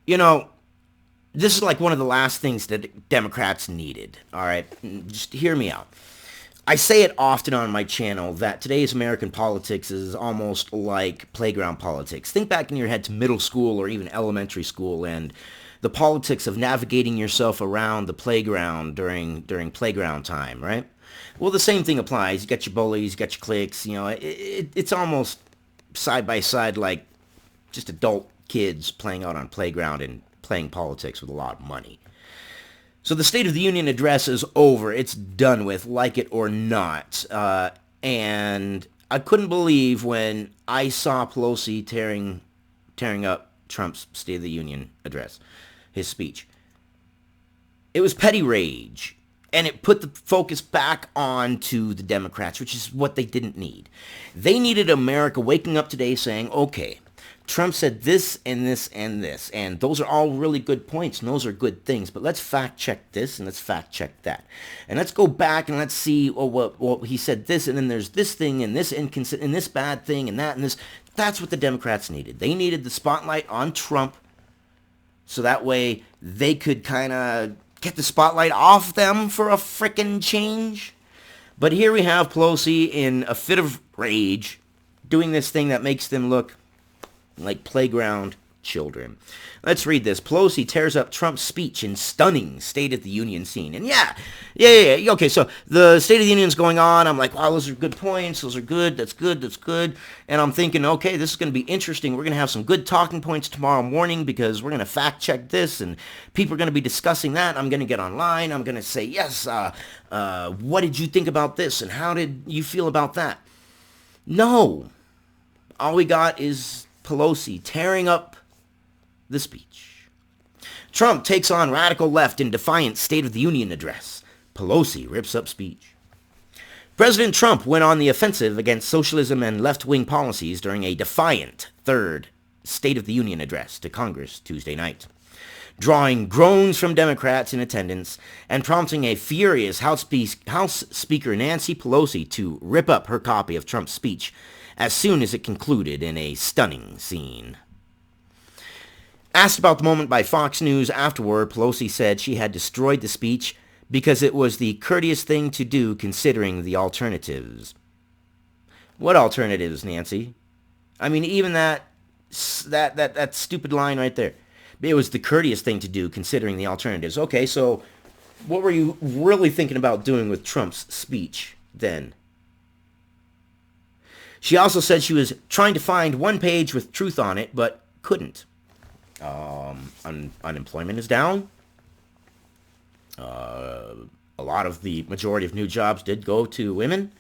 You know, this is like one of the last things that Democrats needed. All right, just hear me out. I say it often on my channel that today's American politics is almost like playground politics. Think back in your head to middle school or even elementary school and the politics of navigating yourself around the playground during playground time, right? Well, the same thing applies. You got your bullies, you got your cliques. It's almost side by side like just adult kids playing out on playground and playing politics with a lot of money. So the State of the Union address is over. It's done with, like it or not. And I couldn't believe when I saw Pelosi tearing up Trump's State of the Union address, his speech. It was petty rage. And it put the focus back on to the Democrats, which is what they didn't need. They needed America waking up today saying, okay, Trump said this and this and this, and those are all really good points, and those are good things, but let's fact check this and let's fact check that. And let's go back and let's see, well, he said this, and then there's this thing and this inconsistent and this bad thing and that and this. That's what the Democrats needed. They needed the spotlight on Trump so that way they could kind of get the spotlight off them for a frickin' change. But here we have Pelosi in a fit of rage doing this thing that makes them look like playground children. Let's read this. Pelosi tears up Trump's speech in stunning State of the Union scene. And yeah. Okay, so the State of the Union's going on. I'm like, wow, those are good points. Those are good. That's good. That's good. And I'm thinking, okay, this is going to be interesting. We're going to have some good talking points tomorrow morning because we're going to fact check this and people are going to be discussing that. I'm going to get online. I'm going to say, yes, what did you think about this? And how did you feel about that? No. All we got is Pelosi tearing up the speech. Trump takes on radical left in defiant State of the Union address. Pelosi rips up speech. President Trump went on the offensive against socialism and left-wing policies during a defiant third State of the Union address to Congress Tuesday night, drawing groans from Democrats in attendance and prompting a furious House Speaker Nancy Pelosi to rip up her copy of Trump's speech as soon as it concluded in a stunning scene. Asked about the moment by Fox News afterward, Pelosi said she had destroyed the speech because it was the courteous thing to do considering the alternatives. What alternatives, Nancy? I mean, even that stupid line right there. It was the courteous thing to do considering the alternatives. Okay, so what were you really thinking about doing with Trump's speech then? She also said she was trying to find one page with truth on it, but couldn't. Unemployment is down. A lot of the majority of new jobs did go to women.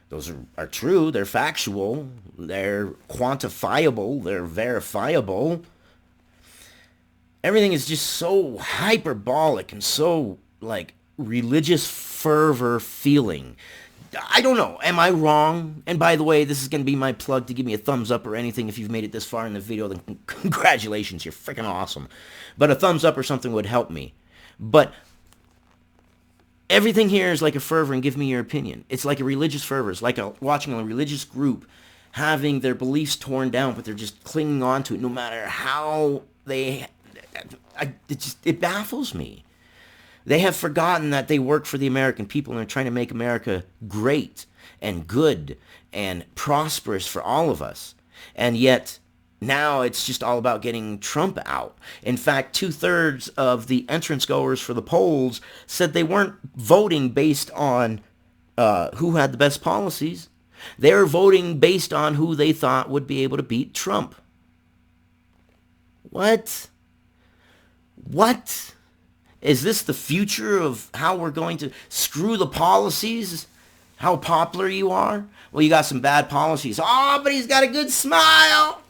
Those are true. They're factual. They're quantifiable. They're verifiable. Everything is just so hyperbolic and so, like, religious fervor feeling. I don't know. Am I wrong? And by the way, this is going to be my plug to give me a thumbs up or anything. If you've made it this far in the video, then congratulations. You're freaking awesome. But a thumbs up or something would help me. But everything here is like a fervor, and give me your opinion. It's like a religious fervor. It's like watching a religious group having their beliefs torn down, but they're just clinging on to it no matter how they... It baffles me. They have forgotten that they work for the American people and are trying to make America great and good and prosperous for all of us. And yet, now it's just all about getting Trump out. In fact, 2/3 of the entrance goers for the polls said they weren't voting based on who had the best policies. They were voting based on who they thought would be able to beat Trump. What? What? Is this the future of how we're going to screw the policies? How popular you are? Well, you got some bad policies. Oh, but he's got a good smile.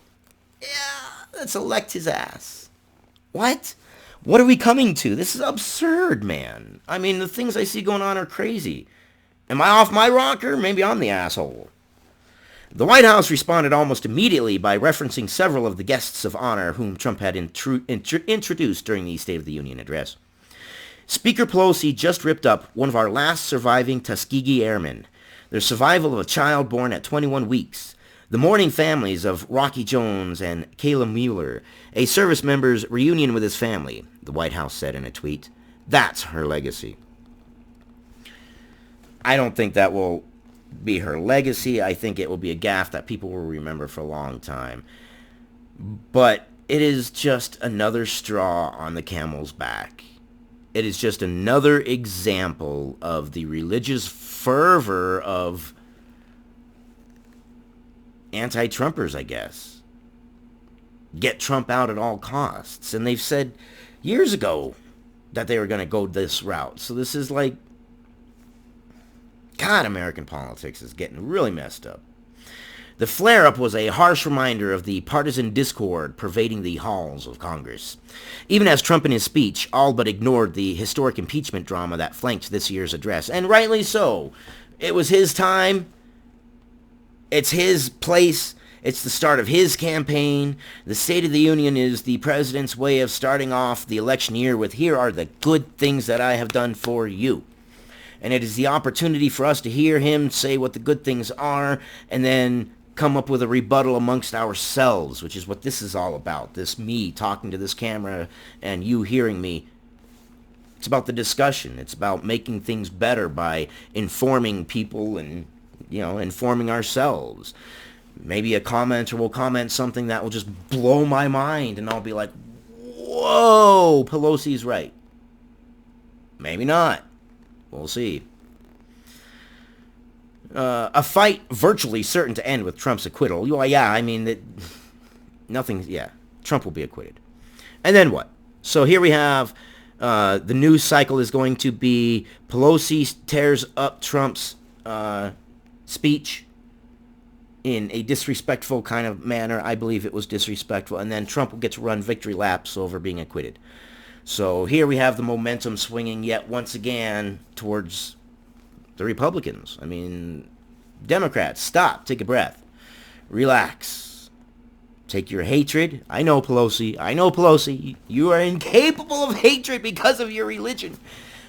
Yeah, let's elect his ass. What? What are we coming to? This is absurd, man. I mean, the things I see going on are crazy. Am I off my rocker? Maybe I'm the asshole. The White House responded almost immediately by referencing several of the guests of honor whom Trump had introduced during the State of the Union address. Speaker Pelosi just ripped up one of our last surviving Tuskegee Airmen, their survival of a child born at 21 weeks, The mourning families of Rocky Jones and Kayla Mueller, a service member's reunion with his family, the White House said in a tweet. That's her legacy. I don't think that will be her legacy. I think it will be a gaffe that people will remember for a long time. But it is just another straw on the camel's back. It is just another example of the religious fervor of anti-Trumpers, I guess. Get Trump out at all costs. And they've said years ago that they were going to go this route. So this is like, God, American politics is getting really messed up. The flare-up was a harsh reminder of the partisan discord pervading the halls of Congress. Even as Trump in his speech all but ignored the historic impeachment drama that flanked this year's address, and rightly so. It was his time. It's his place. It's the start of his campaign. The State of the Union is the president's way of starting off the election year with, here are the good things that I have done for you. And it is the opportunity for us to hear him say what the good things are and then come up with a rebuttal amongst ourselves, which is what this is all about. This me talking to this camera and you hearing me. It's about the discussion. It's about making things better by informing people and, informing ourselves. Maybe a commenter will comment something that will just blow my mind and I'll be like, whoa, Pelosi's right. Maybe not. We'll see. A fight virtually certain to end with Trump's acquittal. Well, yeah, I mean, Trump will be acquitted. And then what? So here we have the news cycle is going to be Pelosi tears up Trump's speech in a disrespectful kind of manner. I believe it was disrespectful. And then Trump will get to run victory laps over being acquitted. So here we have the momentum swinging yet once again towards the Republicans. I mean, Democrats, stop, take a breath, relax, take your hatred. I know Pelosi, you are incapable of hatred because of your religion.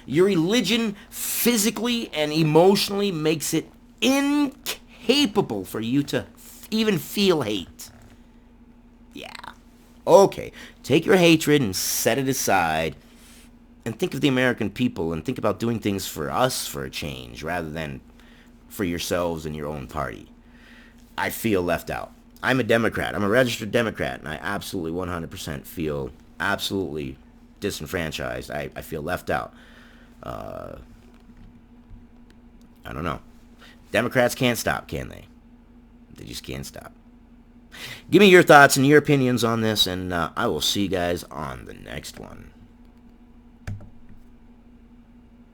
Your religion physically and emotionally makes it incapable for you to even feel hate. Yeah. Okay, take your hatred and set it aside and think of the American people and think about doing things for us for a change rather than for yourselves and your own party. I feel left out. I'm a Democrat. I'm a registered Democrat, and I absolutely 100% feel absolutely disenfranchised. I feel left out. I don't know. Democrats can't stop, can they? They just can't stop. Give me your thoughts and your opinions on this, and I will see you guys on the next one.